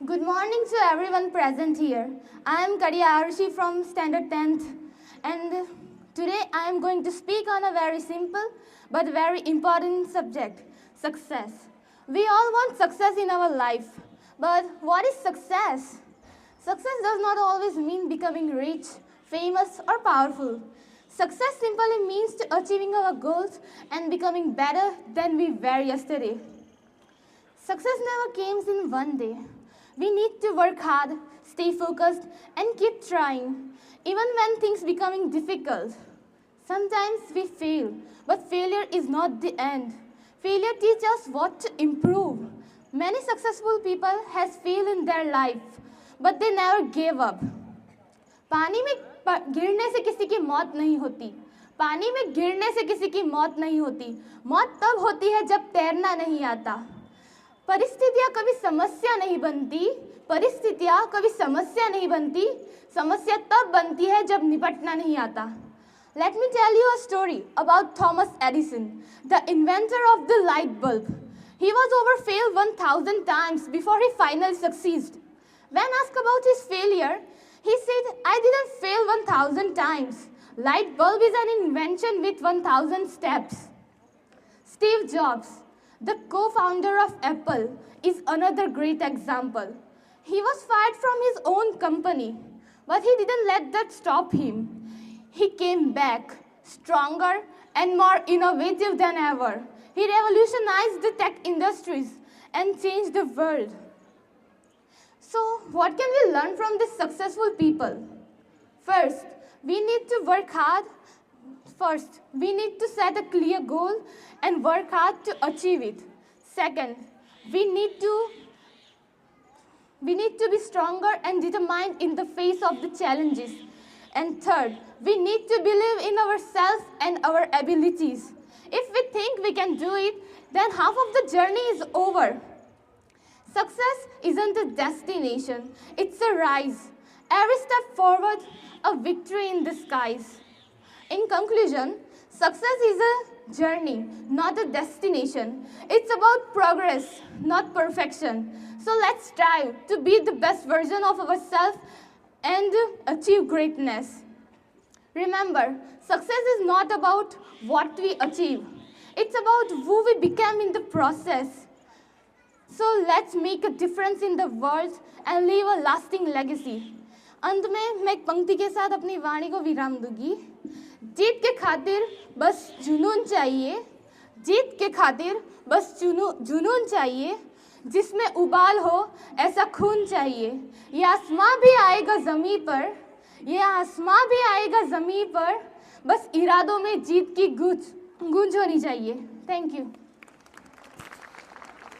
Good morning to everyone present here. I am Kariya Arushi from Standard 10th, and today I am going to speak on a very simple but very important subject, success. We all want success in our life, but what is success? Success does not always mean becoming rich, famous, or powerful. Success simply means to achieving our goals and becoming better than we were yesterday. Success never comes in one day. We need to work hard, stay focused, and keep trying, even when things becoming difficult. Sometimes we fail, but failure is not the end. Failure teaches us what to improve. Many successful people has failed in their life, but they never gave up. पानी में गिरने से किसी की मौत नहीं होती. पानी में गिरने से किसी की मौत नहीं होती. मौत तब होती है जब तैरना नहीं आता. परिस्थितियां कभी समस्या नहीं बनती. परिस्थितियां कभी समस्या नहीं बनती. समस्या तब बनती है जब निपटना नहीं आता. Let me tell you a story about Thomas Edison, the inventor of the light bulb. He was over failed 1,000 times before he finally succeeded. When asked about his failure, he said, "I didn't fail 1,000 times. Light bulb is an invention with 1,000 steps." Steve Jobs, the co-founder of Apple, is another great example. He was fired from his own company, but he didn't let that stop him. He came back stronger and more innovative than ever. He revolutionized the tech industries and changed the world. So, what can we learn from these successful people? First, we need to work hard. First, we need to set a clear goal and work hard to achieve it. Second, we need to be stronger and determined in the face of the challenges. And third, we need to believe in ourselves and our abilities. If we think we can do it, then half of the journey is over. Success isn't a destination, it's a rise. Every step forward, a victory in disguise. In conclusion, success is a journey, not a destination. It's about progress, not perfection. So let's strive to be the best version of ourselves and achieve greatness. Remember, success is not about what we achieve. It's about who we become in the process. So let's make a difference in the world and leave a lasting legacy. अंत में मैं एक पंक्ति के साथ अपनी वाणी को विराम दूंगी. जीत के खातिर बस जुनून चाहिए. जीत के खातिर बस जुनून चाहिए. जिसमें उबाल हो ऐसा खून चाहिए. ये आसमां भी आएगा ज़मीं पर. ये आसमां भी आएगा ज़मीं पर. बस इरादों में जीत की गूंज होनी चाहिए. Thank you.